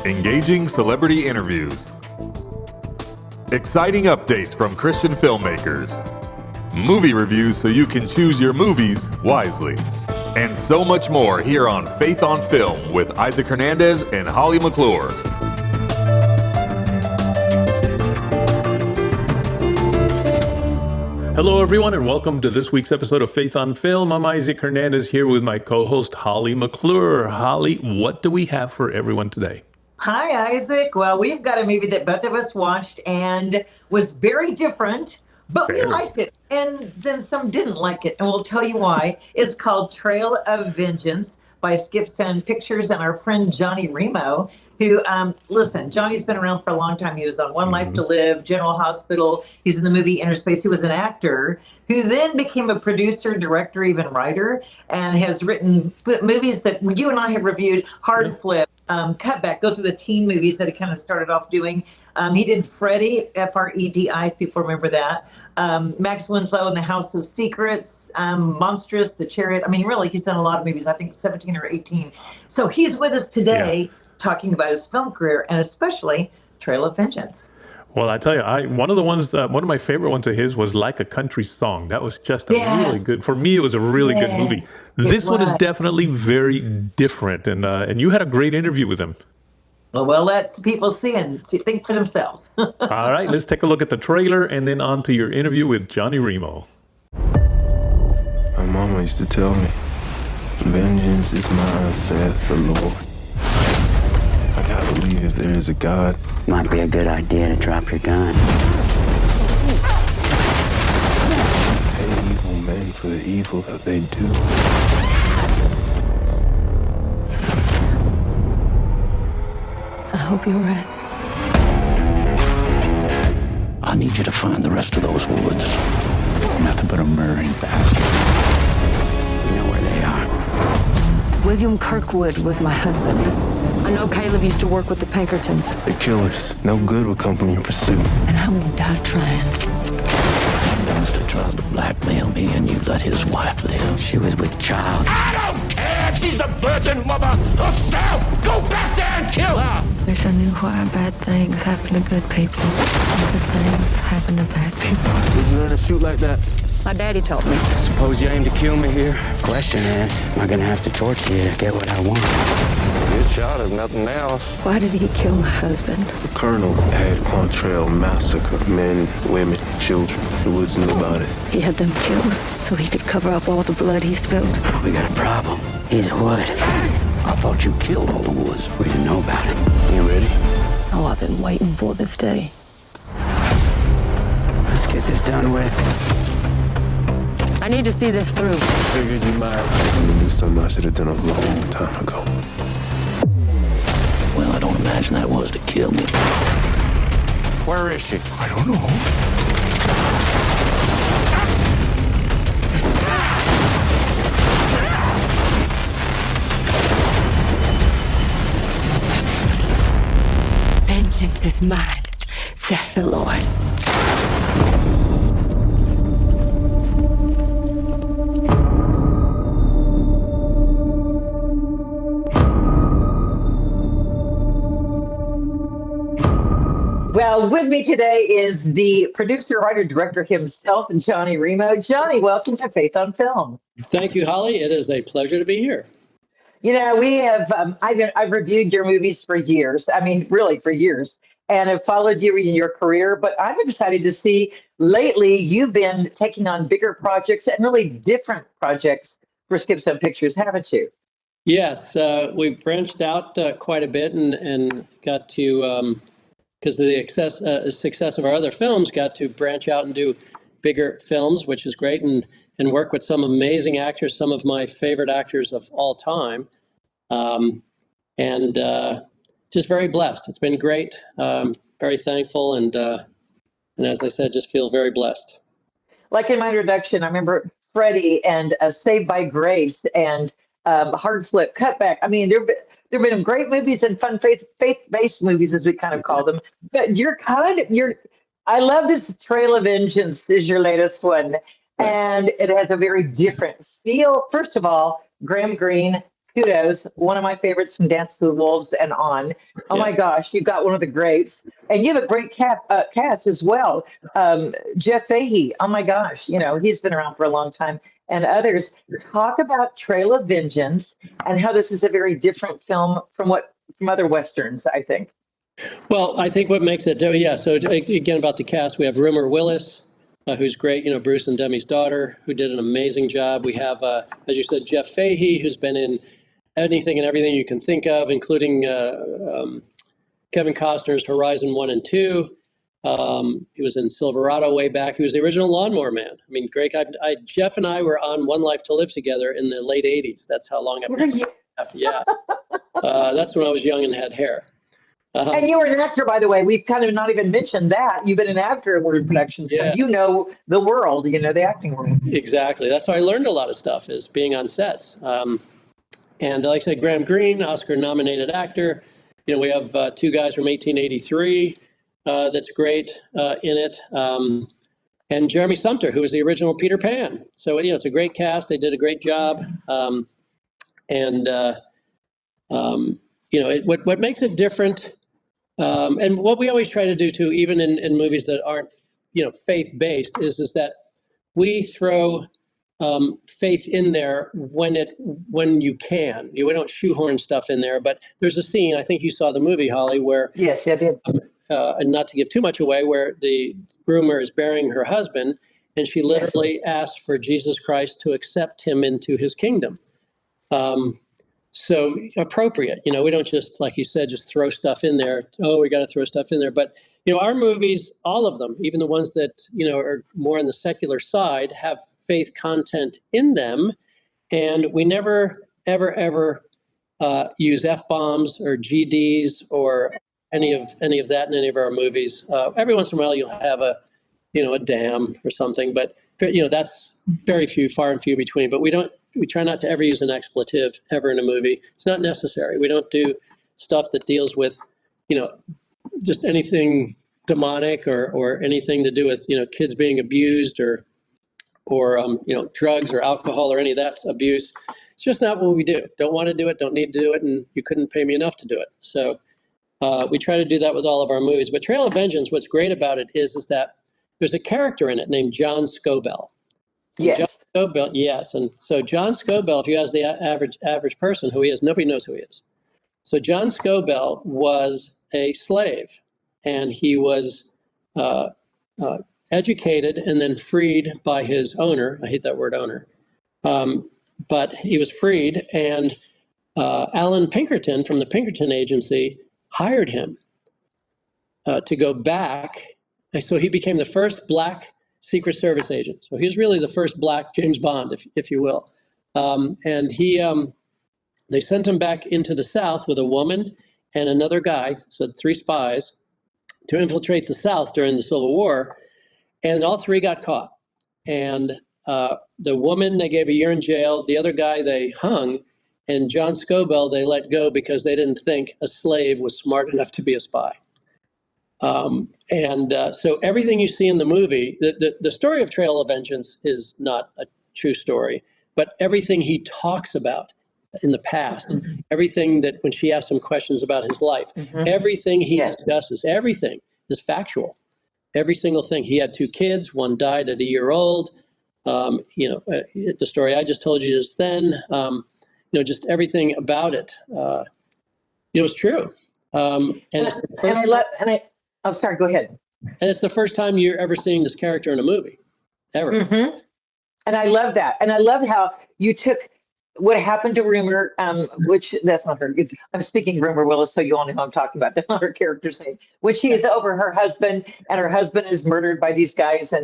Engaging celebrity interviews. Exciting updates from Christian filmmakers. Movie reviews so you can choose your movies wisely. And so much more here on Faith on Film with Isaac Hernandez and Holly McClure. Hello, everyone, and welcome to this week's episode of Faith on Film. I'm Isaac Hernandez here with my co-host, Holly McClure. Holly, what do we have for everyone today? Hi, Isaac. Well, we've got a movie that both of us watched and was very different, but we liked it. And then some didn't like it, and we'll tell you why. It's called Trail of Vengeance by Skipstone Pictures and our friend Johnny Remo, who, listen, Johnny's been around for a long time. He was on One Life to Live, General Hospital. He's in the movie Innerspace. He was an actor who then became a producer, director, even writer, and has written movies that you and I have reviewed, Hard Flip, Cutback. Those are the teen movies that he kind of started off doing. He did F.R.E.D.I, F.R.E.D.I, if people remember that. Max Winslow in The House of Secrets, Monstrous, The Chariot. I mean, really, he's done a lot of movies, I think 17 or 18. So he's with us today talking about his film career and especially Trail of Vengeance. Well, I tell you, one of my favorite ones of his was Like a Country Song. That was just a really good, for me, it was a really good movie. This one is definitely very different, and you had a great interview with him. Well, let people see and think for themselves. All right, let's take a look at the trailer and then on to your interview with Johnny Remo. My mama used to tell me, vengeance is mine, saith the Lord. I gotta believe if there is a God. Might be a good idea to drop your gun. Pay evil men for the evil that they do. I hope you're right. I need you to find the rest of those woods. Nothing but a murdering bastard. You know where they are. William Kirkwood was my husband. I know Caleb used to work with the Pinkertons. They're killers. No good will come from your pursuit. And I'm gonna die trying. Mr. tried to blackmail me and you let his wife live. She was with child. I don't care if she's the virgin mother herself! Go back there and kill her! Wish I knew why bad things happen to good people. And good things happen to bad people. Did you learn to shoot like that? My daddy taught me. Suppose you aim to kill me here? Question is, am I gonna have to torture you to get what I want? Good shot if nothing else. Why did he kill my husband? The colonel had Quantrell massacre men, women, children. The woods knew about it. He had them killed so he could cover up all the blood he spilled. We got a problem. He's a wood. I thought you killed all the woods. We didn't know about it. You ready? Oh, I've been waiting for this day. Let's get this done with. I need to see this through. Figured you might. I'm gonna do something I should have done a long time ago. Well, I don't imagine that was to kill me. Where is she? I don't know. Vengeance is mine, saith the Lord. Well, with me today is the producer, writer, director himself, Johnny Remo. Johnny, welcome to Faith on Film. Thank you, Holly. It is a pleasure to be here. You know, we have, I've reviewed your movies for years. I mean, really for years, and have followed you in your career. But I'm excited to see lately you've been taking on bigger projects and really different projects for Skipstone Pictures, haven't you? Yes, we branched out quite a bit and got to, because of the success of our other films, got to branch out and do bigger films, which is great, and work with some amazing actors, some of my favorite actors of all time. And just very blessed. It's been great. Very thankful. And as I said, just feel very blessed. Like in my introduction, I remember F.R.E.D.I and Saved by Grace and Hard Flip, Cutback. I mean, there've been great movies and fun faith-based movies, as we kind of call them. But I love this Trail of Vengeance is your latest one. And it has a very different feel. First of all, Graham Greene, kudos. One of my favorites from Dance to the Wolves and on. Oh my gosh, you've got one of the greats, and you have a great cast as well. Jeff Fahey. Oh my gosh, he's been around for a long time, and others. Talk about Trail of Vengeance and how this is a very different film from other westerns, I think. Well, I think what makes it, so again, about the cast, we have Rumer Willis, who's great, Bruce and Demi's daughter, who did an amazing job. We have, as you said, Jeff Fahey, who's been in anything and everything you can think of, including Kevin Costner's Horizon 1 and 2. He was in Silverado way back. He was the original Lawnmower Man. I mean, Greg, Jeff and I were on One Life to Live together in the late 80s. That's how long I've been. Yeah. That's when I was young and had hair. And you were an actor, by the way. We've kind of not even mentioned that. You've been an actor in word productions, so you know the world, the acting world. Exactly. That's how I learned a lot of stuff, is being on sets. And like I said, Graham Greene, Oscar-nominated actor. We have two guys from 1883 that's great in it. And Jeremy Sumpter, who was the original Peter Pan. So, it's a great cast. They did a great job. What makes it different, and what we always try to do too, even in movies that aren't, faith-based, is that we throw faith in there when you can. We don't shoehorn stuff in there, but there's a scene, I think you saw the movie, Holly, where yes, I did. And not to give too much away, where the Rumer is burying her husband, and she literally asks for Jesus Christ to accept him into his kingdom. So appropriate, we don't just, like you said, just throw stuff in there. Oh, we got to throw stuff in there. But, our movies, all of them, even the ones that, are more on the secular side, have faith content in them. And we never, ever, ever use F-bombs or GDs or any of that in any of our movies. Every once in a while you'll have a damn or something, but that's very few, far and few between. But we try not to ever use an expletive ever in a movie. It's not necessary. We don't do stuff that deals with, just anything demonic or anything to do with, kids being abused or drugs or alcohol or any of that abuse. It's just not what we do. Don't want to do it, don't need to do it, and you couldn't pay me enough to do it. So we try to do that with all of our movies. But Trail of Vengeance, what's great about it is that there's a character in it named John Scobell. Yes. John Scobell, yes. And so John Scobell, if you ask the average person who he is, nobody knows who he is. So John Scobell was a slave, and he was educated and then freed by his owner. I hate that word, owner. But he was freed, and Alan Pinkerton from the Pinkerton Agency hired him to go back. And so he became the first Black Secret Service agent. So he was really the first Black James Bond, if you will. And they sent him back into the South with a woman and another guy, so 3 spies, to infiltrate the South during the Civil War. And all 3 got caught. And the woman, they gave a year in jail. The other guy, they hung. And John Scobell, they let go because they didn't think a slave was smart enough to be a spy. So everything you see in the movie, the story of Trail of Vengeance is not a true story, but everything he talks about in the past, everything that when she asks him questions about his life, everything he discusses, everything is factual. Every single thing. He had 2 kids. One died at a year old. The story I just told you just then, just everything about it, it was true. It's the first, I'm sorry, go ahead. And it's the first time you're ever seeing this character in a movie, ever. Mm-hmm. And I love that. And I love how you took what happened to Rumer, which that's not her. I'm speaking Rumer Willis, so you all know who I'm talking about. That's not her character's name. When she is over her husband, and her husband is murdered by these guys,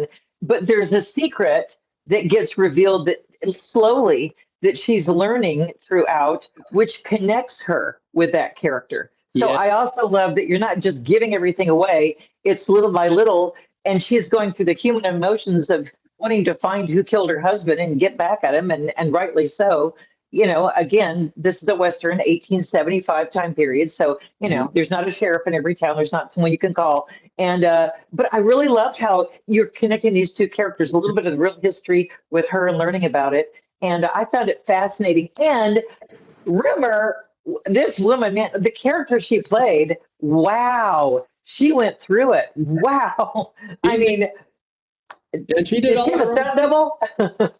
but there's a secret that gets revealed that slowly that she's learning throughout, which connects her with that character. So I also love that you're not just giving everything away. It's little by little, and she's going through the human emotions of wanting to find who killed her husband and get back at him, and rightly so. Again, this is a Western 1875 time period. So, there's not a sheriff in every town. There's not someone you can call. And, but I really loved how you're connecting these 2 characters, a little bit of the real history with her and learning about it. And I found it fascinating. And Rumer, this woman, man, the character she played, wow, she went through it. Wow. I mean, And she did did she all have of a her stunt own. double?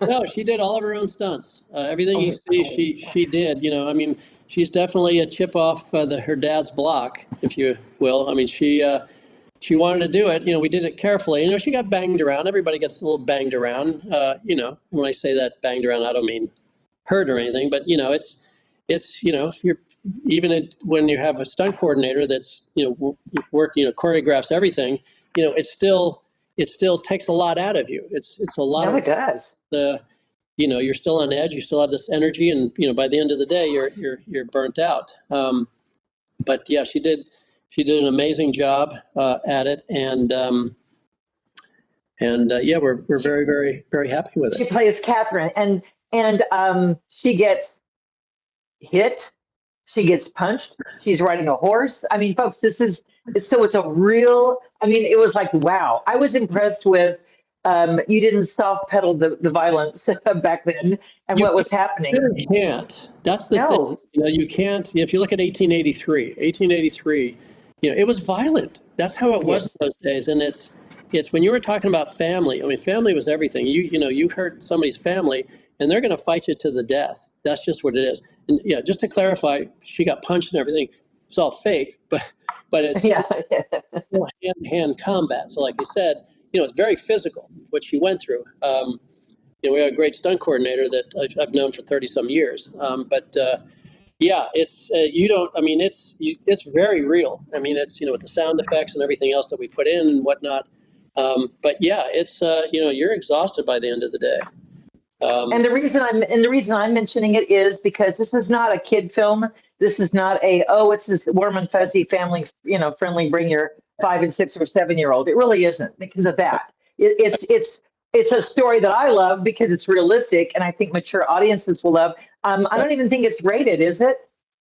No, she did all of her own stunts. Everything you Oh, see, she did. I mean, she's definitely a chip off her dad's block, if you will. I mean, she wanted to do it. We did it carefully. She got banged around. Everybody gets a little banged around. When I say that banged around, I don't mean hurt or anything, but it's you're when you have a stunt coordinator that's working choreographs everything. It still takes a lot out of you. It's a lot no, of it does. the you're still on edge. You still have this energy, and by the end of the day, you're burnt out. But yeah, she did an amazing job at it, and yeah, we're very, very, very happy with She it. plays Catherine, and she gets hit, she gets punched, she's riding a horse. I mean, folks, it's a real. I mean, it was like, wow. I was impressed with. You didn't soft pedal the violence back then and You what was happening. really can't. That's the thing. No, You can't. If you look at 1883, it was violent. That's how it was yes, in those days. And it's when you were talking about family. I mean, family was everything. You hurt somebody's family, and they're going to fight you to the death. That's just what it is. And yeah, just to clarify, she got punched and everything. It's all fake, but it's yeah, hand-to-hand combat. So, like you said, it's very physical what she went through. We have a great stunt coordinator that I've known for 30 some years. But yeah, it's you don't. I mean, it's very real. I mean, it's with the sound effects and everything else that we put in and whatnot. But yeah, it's you're exhausted by the end of the day. and the reason I'm mentioning it is because this is not a kid film. This is not it's this warm and fuzzy family, friendly. Bring your 5 and 6 or 7-year-old. It really isn't because of that. It's a story that I love because it's realistic, and I think mature audiences will love. I don't even think it's rated, is it?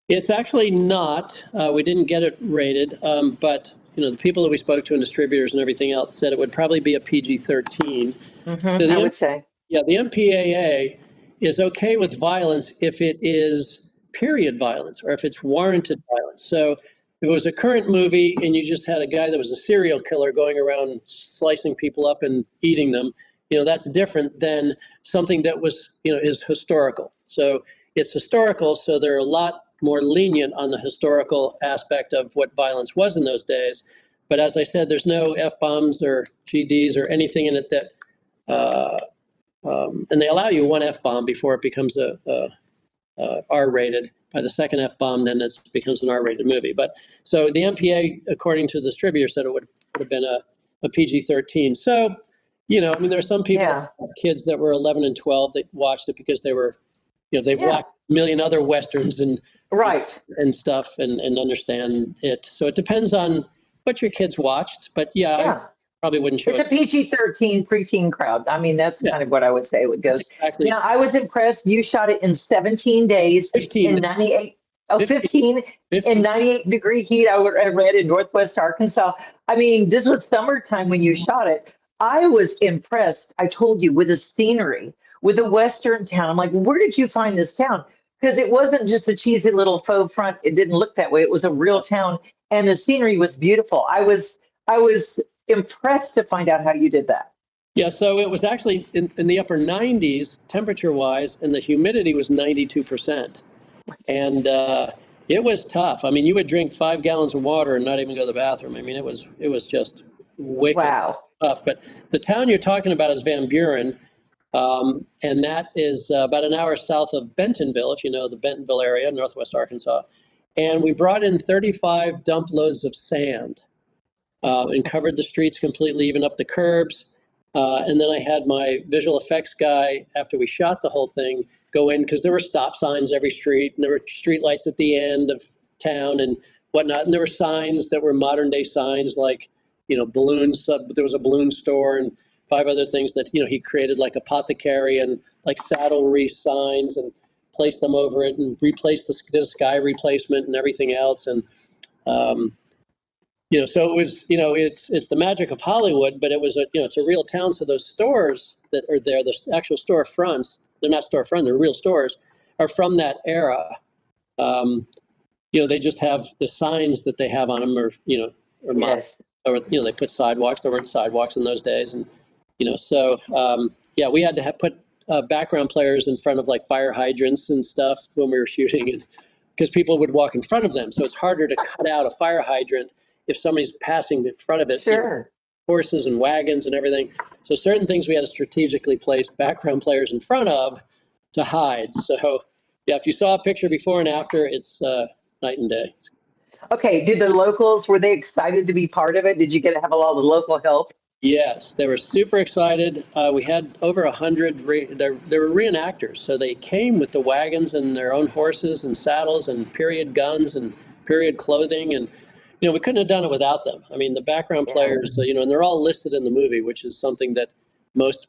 It's actually not. We didn't get it rated, but the people that we spoke to and distributors and everything else said it would probably be a PG-13. I would say. Yeah, the MPAA is okay with violence if it is period violence or if it's warranted violence. So if it was a current movie and you just had a guy that was a serial killer going around slicing people up and eating them, that's different than something that was, is historical. So it's historical, so they're a lot more lenient on the historical aspect of what violence was in those days. But as I said, there's no F-bombs or GDs or anything in it that, and they allow you one F-bomb before it becomes a R-rated. By the second F-bomb, then it becomes an R-rated movie. But so the MPA, according to the distributor, said it would have been a PG-13. So, I mean, there are some people, kids that were 11 and 12 that watched it because they were, they've watched a million other Westerns and and stuff and understand it. So it depends on what your kids watched. But I probably wouldn't show It's a PG-13 preteen crowd. I mean, that's kind of what I would say it goes. Exactly. Now, I was impressed. You shot it in 17 days 15. in 98. Oh, 15 in 98-degree heat. I read in Northwest Arkansas. I mean, this was summertime when you shot it. I was impressed. I told you, with the scenery, with a Western town. I'm like, where did you find this town? Because it wasn't just a cheesy little faux front. It didn't look that way. It was a real town, and the scenery was beautiful. I was impressed to find out how you did that. Yeah, so it was actually in the upper 90s temperature-wise, and the humidity was 92%. And it was tough. I mean, you would drink 5 gallons of water and not even go to the bathroom. I mean, it was just wicked tough. But the town you're talking about is Van Buren, and that is about an hour south of Bentonville, if you know the Bentonville area, Northwest Arkansas. And we brought in 35 dump loads of sand and covered the streets completely, even up the curbs. And then I had my visual effects guy, after we shot the whole thing, go in, because there were stop signs every street, and there were street lights at the end of town and whatnot. And there were signs that were modern day signs, like, balloons. There was a balloon store and 5 other things that, he created, like apothecary and like saddlery signs, and placed them over it and replaced the sky replacement and everything else. And, so it was, it's the magic of Hollywood, but it was it's a real town. So those stores that are there, the actual storefronts, they're not storefront, they're real stores, are from that era. They just have the signs that they have on them, or they put sidewalks. There weren't sidewalks in those days, and we had to put background players in front of like fire hydrants and stuff when we were shooting, and because people would walk in front of them, so it's harder to cut out a fire hydrant if somebody's passing in front of it. Sure. Horses and wagons and everything. So certain things we had to strategically place background players in front of to hide. So if you saw a picture before and after, it's night and day. Okay, did the locals, were they excited to be part of it? Did you get to have a lot of local help? Yes, they were super excited. We had over 100, they were reenactors. So they came with the wagons and their own horses and saddles and period guns and period clothing. And, we couldn't have done it without them. I mean, the background players, and they're all listed in the movie, which is something that most,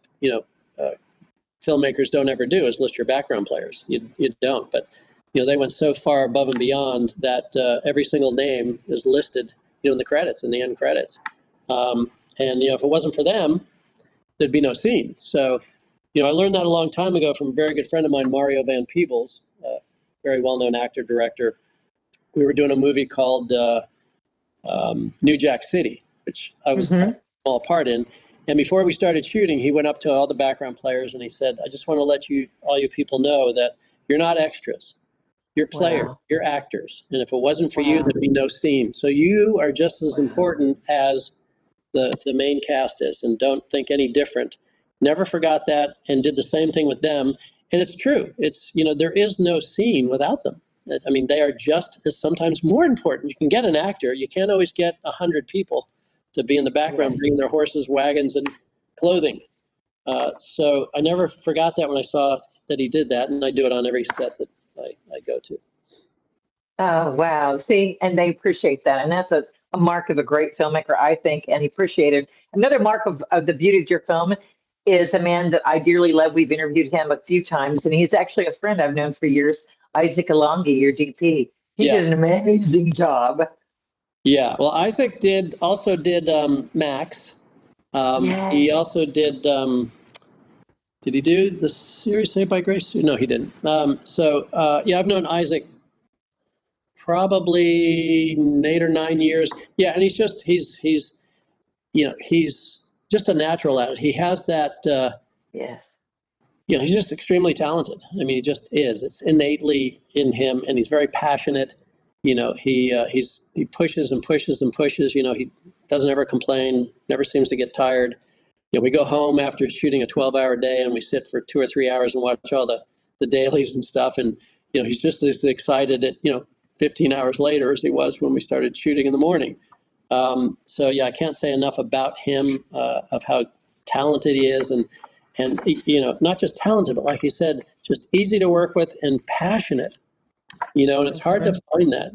filmmakers don't ever do, is list your background players. You don't, but they went so far above and beyond that every single name is listed, in the credits, in the end credits. And if it wasn't for them, there'd be no scene. So, I learned that a long time ago from a very good friend of mine, Mario Van Peebles, very well-known actor, director. We were doing a movie called New Jack City, which I was a small part in. And before we started shooting, he went up to all the background players and he said, "I just want to let all you people know that you're not extras. You're players, you're actors. And if it wasn't for you, there'd be no scene. So you are just as important as the main cast is, and don't think any different." Never forgot that, and did the same thing with them. And it's true. It's, there is no scene without them. I mean, they are just as sometimes more important. You can get an actor. You can't always get 100 people to be in the background, bringing their horses, wagons, and clothing. So I never forgot that when I saw that he did that, and I do it on every set that I go to. Oh, wow. See, and they appreciate that. And that's a mark of a great filmmaker, I think, and he appreciated. Another mark of the beauty of your film is a man that I dearly love. We've interviewed him a few times, and he's actually a friend I've known for years, Isaac Alongi, your DP. He did an amazing job. Yeah, well, Isaac also did Max. He also did he do the series Saved by Grace? No, he didn't. I've known Isaac probably 8 or 9 years. Yeah, and he's just a natural at it. He has that. He's just extremely talented. I mean, he just is. It's innately in him, and he's very passionate. He pushes and pushes and pushes. He doesn't ever complain. Never seems to get tired. We go home after shooting a 12-hour day, and we sit for 2 or 3 hours and watch all the dailies and stuff. And he's just as excited at 15 hours later as he was when we started shooting in the morning. I can't say enough about him, of how talented he is, and not just talented, but like you said, just easy to work with and passionate. And it's hard to find that.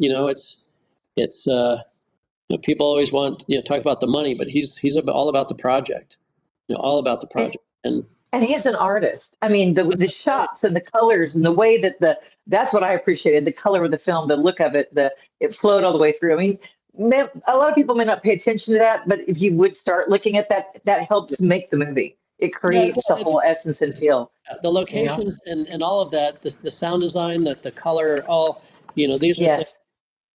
It's people always want talk about the money, but he's all about the project. All about the project. And he's an artist. I mean, the shots and the colors and the way that that's what I appreciated, the color of the film, the look of it, it flowed all the way through. I mean, a lot of people may not pay attention to that, but if you would start looking at that helps make the movie. It creates the whole essence and feel. The locations and all of that, the sound design, the color, all, these are things,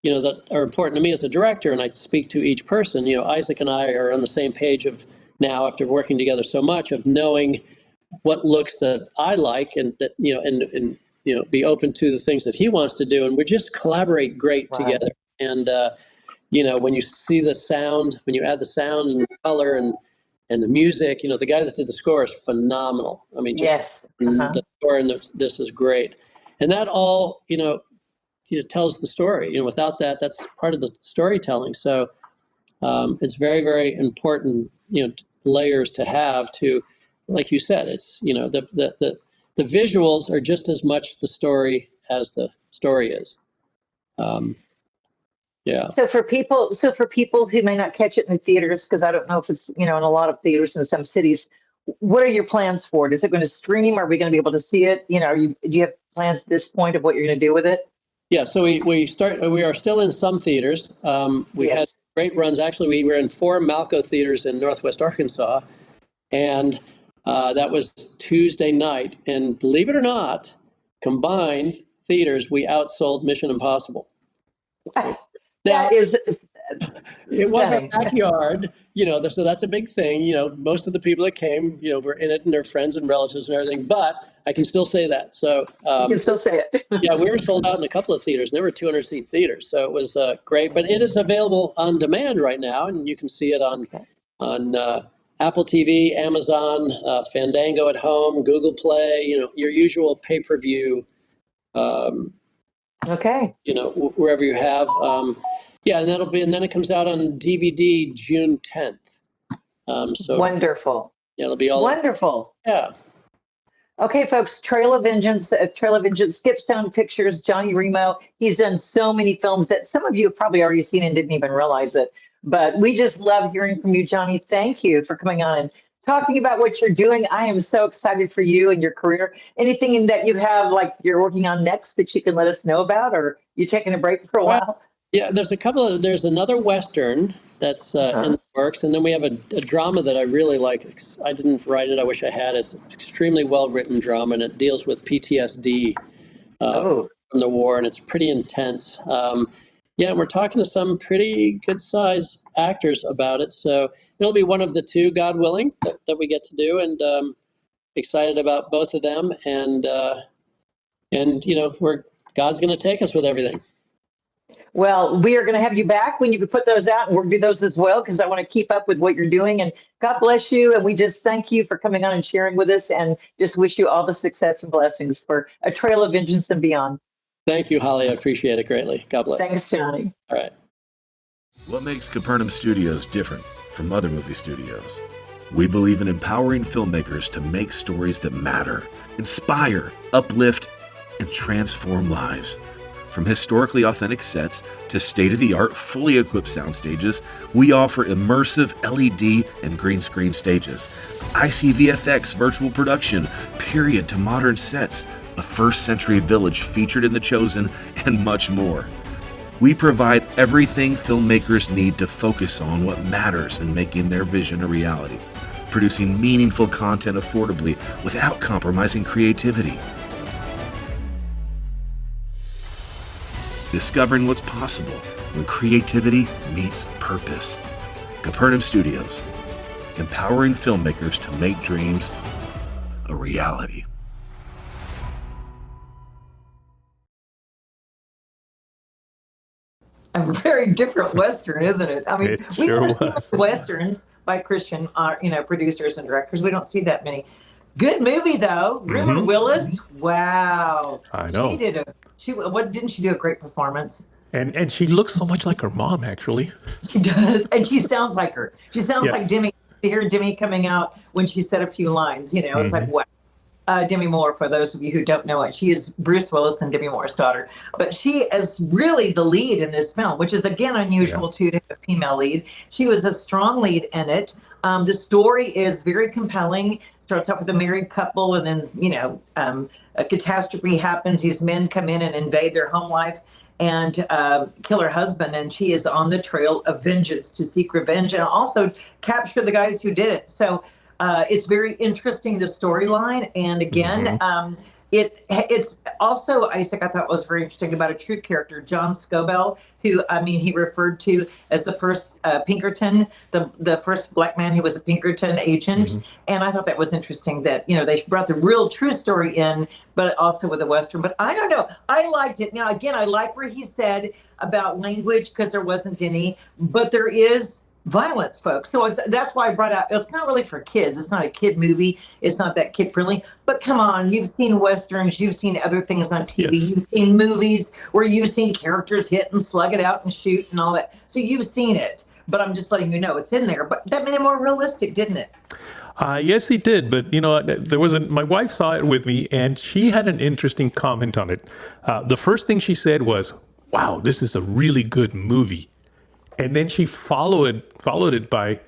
that are important to me as a director, and I speak to each person. Isaac and I are on the same page of now, after working together so much, of knowing what looks that I like, and that, and be open to the things that he wants to do, and we just collaborate great together. And, when you see the sound, when you add the sound and the color and the music, the guy that did the score is phenomenal. I mean, the score in this is great. And that all, tells the story. Without that, that's part of the storytelling. So it's very, very important, layers to have to, like you said, it's, the visuals are just as much the story as the story is. So for people who may not catch it in the theaters, because I don't know if it's, in a lot of theaters in some cities, what are your plans for it? Is it going to stream? Are we going to be able to see it? Do you have plans at this point of what you're going to do with it? Yeah, so we are still in some theaters. We had great runs. Actually, we were in 4 Malco theaters in Northwest Arkansas, and that was Tuesday night. And believe it or not, combined theaters, we outsold Mission Impossible. That is It was our stunning. backyard, so that's a big thing. Most of the people that came, were in it and their friends and relatives and everything, but I can still say that. So, You can still say it. yeah, we were sold out in a couple of theaters, and there were 200-seat theaters. So it was great, but it is available on demand right now, and you can see it on Apple TV, Amazon, Fandango at home, Google Play, your usual pay-per-view, Okay. wherever you have. Yeah, and then it comes out on DVD June 10th. So Wonderful. yeah, it'll be all Wonderful. Yeah. Okay, folks, Trail of Vengeance, Skipstone Pictures, Johnny Remo. He's done so many films that some of you have probably already seen and didn't even realize it. But we just love hearing from you, Johnny. Thank you for coming on and talking about what you're doing. I am so excited for you and your career. Anything that you have, like you're working on next that you can let us know about, or you taking a break for a while? Yeah, there's another Western that's in the works, and then we have a drama that I really like. I didn't write it, I wish I had. It's an extremely well-written drama, and it deals with PTSD from the war, and it's pretty intense. Yeah, and we're talking to some pretty good-sized actors about it, so it'll be one of the two, God willing, that we get to do, and excited about both of them, and where God's going to take us with everything. Well, we are going to have you back when you can put those out, and we'll do those as well, because I want to keep up with what you're doing. And God bless you. And we just thank you for coming on and sharing with us, and just wish you all the success and blessings for A Trail of Vengeance and beyond. Thank you, Holly. I appreciate it greatly. God bless. Thanks, Johnny. All right. What makes Capernaum Studios different from other movie studios? We believe in empowering filmmakers to make stories that matter, inspire, uplift, and transform lives. From historically authentic sets to state-of-the-art, fully equipped sound stages, we offer immersive LED and green screen stages, ICVFX virtual production, period to modern sets, a first-century village featured in The Chosen, and much more. We provide everything filmmakers need to focus on what matters in making their vision a reality, producing meaningful content affordably without compromising creativity. Discovering what's possible when creativity meets purpose. Capernaum Studios, empowering filmmakers to make dreams a reality. A very different Western, isn't it? I mean, It we sure never see was. Westerns by Christian, producers and directors. We don't see that many. Good movie though. Rumer Willis. Wow. I know. Didn't she do a great performance? And she looks so much like her mom, actually. She does, and she sounds like her. She sounds Yes. like Demi. You hear Demi coming out when she said a few lines. It's like what. Demi Moore, for those of you who don't know it, she is Bruce Willis and Demi Moore's daughter. But she is really the lead in this film, which is, again, unusual, too, to have a female lead. She was a strong lead in it. The story is very compelling. Starts off with a married couple, and then, a catastrophe happens. These men come in and invade their home life and kill her husband. And she is on the trail of vengeance to seek revenge and also capture the guys who did it. So it's very interesting, the storyline. And again, it's also, Isaac, I thought was very interesting about a true character, John Scobell, who, he referred to as the first Pinkerton, the first black man who was a Pinkerton agent. And I thought that was interesting that, they brought the real true story in, but also with a Western. But I don't know. I liked it. Now, again, I like where he said about language, because there wasn't any, but there is violence, folks. So that's why I brought out, it's not really for kids. It's not a kid movie. It's not that kid friendly, but come on, you've seen Westerns, you've seen other things on TV, Yes. You've seen movies where you've seen characters hit and slug it out and shoot and all that. So you've seen it, but I'm just letting you know it's in there, but that made it more realistic, didn't it? Yes, he did. But, my wife saw it with me, and she had an interesting comment on it. The first thing she said was, wow, this is a really good movie. And then she followed it by,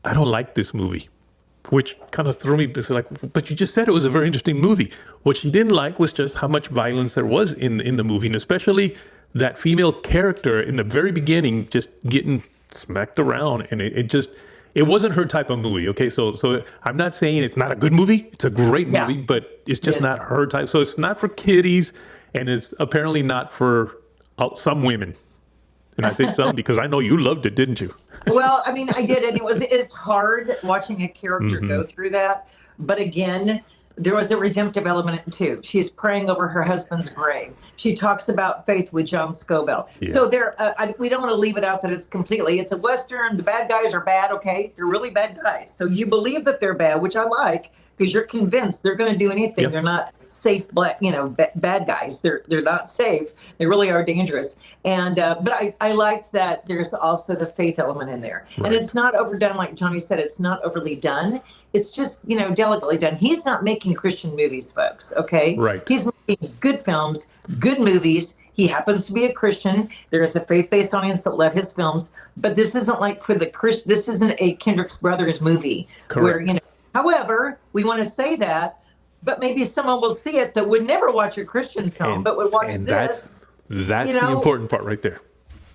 I don't like this movie, which kind of threw me. It's like, but you just said it was a very interesting movie. What she didn't like was just how much violence there was in the movie, and especially that female character in the very beginning just getting smacked around, and it wasn't her type of movie. Okay, so I'm not saying it's not a good movie. It's a great movie, but it's just not her type. So it's not for kiddies. and it's apparently not for some women. And I say some because I know you loved it, didn't you? Well, I mean, I did, and it's hard watching a character go through that. But again, there was a redemptive element in it too. She's praying over her husband's grave. She talks about faith with John Scobell. Yeah. So we don't want to leave it out that it's a Western. The bad guys are bad. Okay. They're really bad guys. So you believe that they're bad, which I like, because you're convinced they're going to do anything. Yep. They're not safe, bad guys. They're not safe. They really are dangerous. And but I liked that there's also the faith element in there, right. And it's not overdone, like Johnny said. It's not overly done. It's just delicately done. He's not making Christian movies, folks. Okay, right? He's making good films, good movies. He happens to be a Christian. There is a faith-based audience that love his films, but this isn't like for the Christian. This isn't a Kendrick's Brothers movie. Correct. Where However, we want to say that, but maybe someone will see it that would never watch a Christian film, but would watch this. That's the important part right there.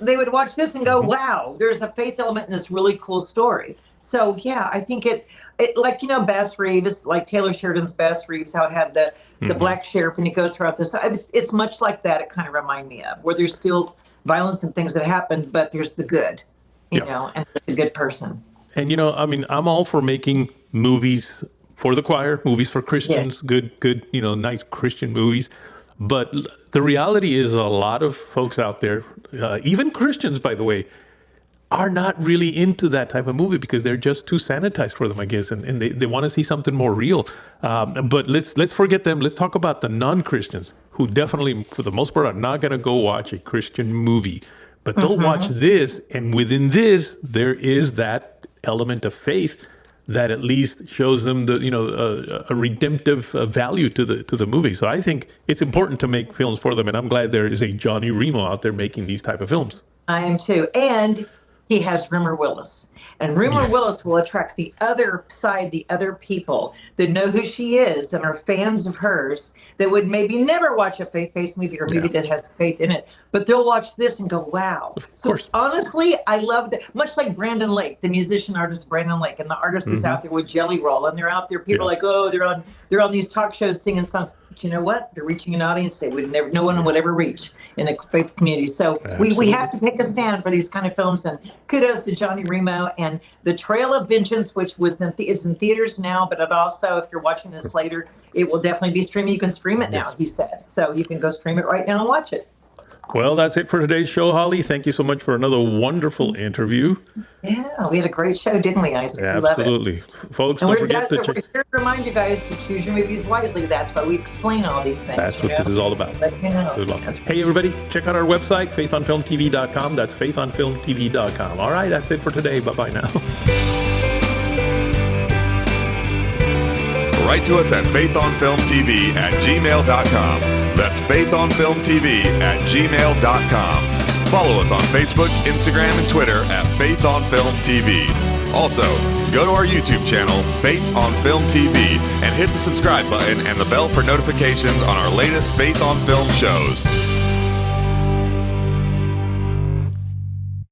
They would watch this and go, wow, there's a faith element in this really cool story. So, yeah, I think it like, Bass Reeves, like Taylor Sheridan's Bass Reeves, how it had the black sheriff and he goes throughout this. It's much like that. It kind of reminds me of where there's still violence and things that happen, but there's the good, and there's a good person. And, I'm all for making movies for the choir, movies for Christians, good, nice Christian movies. But the reality is a lot of folks out there, even Christians, by the way, are not really into that type of movie because they're just too sanitized for them, I guess. And they want to see something more real. But let's forget them. Let's talk about the non-Christians who definitely, for the most part, are not going to go watch a Christian movie. But they'll watch this. And within this, there is that element of faith that at least shows them the a redemptive value to the movie. So I think it's important to make films for them, and I'm glad there is a Johnny Remo out there making these type of films. I am too, and he has Rumer Willis, and Rumer Willis will attract the other side, the other people that know who she is and are fans of hers that would maybe never watch a faith-based movie or a movie that has faith in it, but they'll watch this and go, wow. Of course. So honestly, I love that. Much like Brandon Lake, the musician artist Brandon Lake, and the artist is out there with Jelly Roll, and they're out there. People are like, oh, they're on these talk shows singing songs. But you know what? They're reaching an audience no one would ever reach in the faith community. So we have to take a stand for these kind of films. And kudos to Johnny Remo and The Trail of Vengeance, which is in theaters now, but it also, if you're watching this later, it will definitely be streaming. You can stream it now, he said. So you can go stream it right now and watch it. Well, that's it for today's show, Holly. Thank you so much for another wonderful interview. Yeah, we had a great show, didn't we, Isaac? Absolutely. Folks, don't forget to check. We're here to remind you guys to choose your movies wisely. That's why we explain all these things. That's what this is all about. Hey, everybody, check out our website, faithonfilmtv.com. That's faithonfilmtv.com. All right, that's it for today. Bye-bye now. Write to us at faithonfilmtv@gmail.com. That's faithonfilmtv@gmail.com. Follow us on Facebook, Instagram, and Twitter at Faith on Film TV. Also, go to our YouTube channel, Faith on Film TV, and hit the subscribe button and the bell for notifications on our latest Faith on Film shows.